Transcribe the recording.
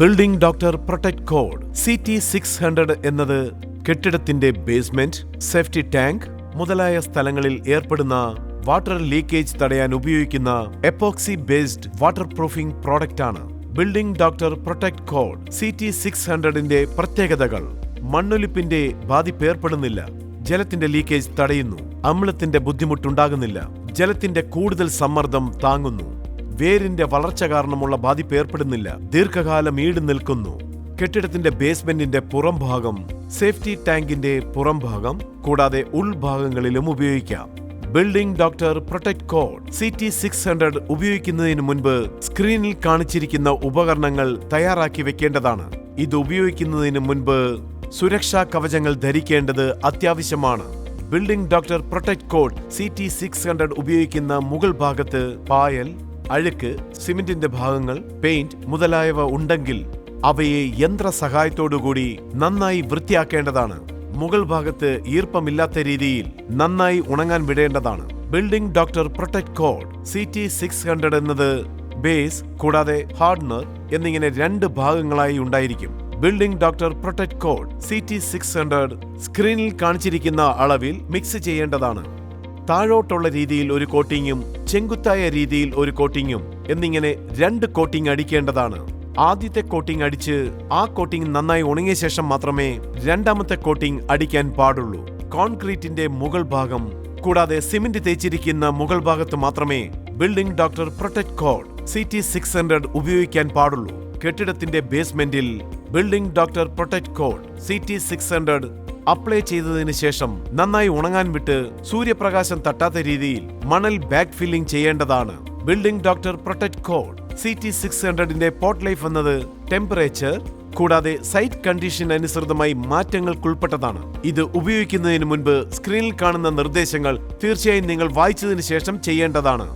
Building doctor protect code CT600 എന്നത് കെട്ടിടത്തിന്റെ basement, safety tank മുതലായ സ്ഥലങ്ങളിൽ ഏർപ്പെടുന്ന വാട്ടർ ലീക്കേജ് തടയാൻ ഉപയോഗിക്കുന്ന epoxy based water proofing product ആണ്. ബിൽഡിംഗ് ഡോക്ടർ പ്രൊട്ടക്ട് കോഡ് CT600ന്റെ പ്രത്യേകതകൾ: മണ്ണൊലിപ്പിന്റെ ബാധിപ്പ് ഏർപ്പെടുന്നില്ല, ജലത്തിന്റെ ലീക്കേജ് തടയുന്നു, അമ്ലത്തിന്റെ ബുദ്ധിമുട്ടുണ്ടാകുന്നില്ല, ജലത്തിന്റെ കൂടുതൽ സമ്മർദ്ദം താങ്ങുന്നു, വേരിന്റെ വളർച്ച കാരണമുള്ള ബാധിപ്പ് ഏർപ്പെടുന്നില്ല, ദീർഘകാലം ഈട് നിൽക്കുന്നു, കെട്ടിടത്തിന്റെ ബേസ്മെന്റിന്റെ പുറംഭാഗം, സേഫ്റ്റി ടാങ്കിന്റെ പുറംഭാഗം കൂടാതെ ഉൾഭാഗങ്ങളിലും ഉപയോഗിക്കാം. Building doctor protect code CT600 ഉപയോഗിക്കുന്നതിന് മുൻപ് സ്ക്രീനിൽ കാണിച്ചിരിക്കുന്ന ഉപകരണങ്ങൾ തയ്യാറാക്കി വെക്കേണ്ടതാണ്. ഇത് ഉപയോഗിക്കുന്നതിന് മുൻപ് സുരക്ഷാ കവചങ്ങൾ ധരിക്കേണ്ടത് അത്യാവശ്യമാണ്. Building doctor protect code CT600 ഉപയോഗിക്കുന്ന മുകൾ ഭാഗത്ത് പായൽ, അഴുക്ക്, സിമന്റിന്റെ ഭാഗങ്ങൾ, പെയിന്റ് മുതലായവ ഉണ്ടെങ്കിൽ അവയെ യന്ത്ര സഹായത്തോടുകൂടി നന്നായി വൃത്തിയാക്കേണ്ടതാണ്. മുകൾ ഭാഗത്ത് ഈർപ്പമില്ലാത്ത രീതിയിൽ നന്നായി ഉണങ്ങാൻ വിടേണ്ടതാണ്. Building doctor protect code CT600 എന്നത് ബേസ് കൂടാതെ ഹാർഡ്നർ എന്നിങ്ങനെ 2 ഭാഗങ്ങളായി ഉണ്ടായിരിക്കും. Building doctor protect code CT600 സ്ക്രീനിൽ കാണിച്ചിരിക്കുന്ന അളവിൽ മിക്സ് ചെയ്യേണ്ടതാണ്. താഴോട്ടുള്ള രീതിയിൽ ഒരു കോട്ടിങ്ങും ചെങ്കുത്തായ രീതിയിൽ ഒരു കോട്ടിങ്ങും എന്നിങ്ങനെ 2 കോട്ടിംഗ് അടിക്കേണ്ടതാണ്. ആദ്യത്തെ കോട്ടിംഗ് അടിച്ച് ആ കോട്ടിംഗ് നന്നായി ഉണങ്ങിയ ശേഷം മാത്രമേ രണ്ടാമത്തെ കോട്ടിംഗ് അടിക്കാൻ പാടുള്ളൂ. കോൺക്രീറ്റിന്റെ മുകൾ ഭാഗം കൂടാതെ സിമന്റ് തേച്ചിരിക്കുന്ന മുകൾ ഭാഗത്ത് മാത്രമേ building doctor protect code CT600 ഉപയോഗിക്കാൻ പാടുള്ളൂ. കെട്ടിടത്തിന്റെ ബേസ്മെന്റിൽ building doctor protect code CT600 apply ചെയ്തതിന് ശേഷം നന്നായി ഉണങ്ങാൻ വിട്ട് സൂര്യപ്രകാശം തട്ടാത്ത രീതിയിൽ മണൽ ബാക്ക് ഫില്ലിംഗ് ചെയ്യേണ്ടതാണ്. ബിൽഡിംഗ് ഡോക്ടർ പ്രൊട്ടക്ട് കോഡ് CT600ന്റെ പോട്ട് ലൈഫ് എന്നത് ടെമ്പറേച്ചർ കൂടാതെ സൈറ്റ് കണ്ടീഷൻ അനുസൃതമായി മാറ്റങ്ങൾക്കുൾപ്പെട്ടതാണ്. ഇത് ഉപയോഗിക്കുന്നതിന് മുൻപ് സ്ക്രീനിൽ കാണുന്ന നിർദ്ദേശങ്ങൾ തീർച്ചയായും നിങ്ങൾ വായിച്ചതിന് ശേഷം ചെയ്യേണ്ടതാണ്.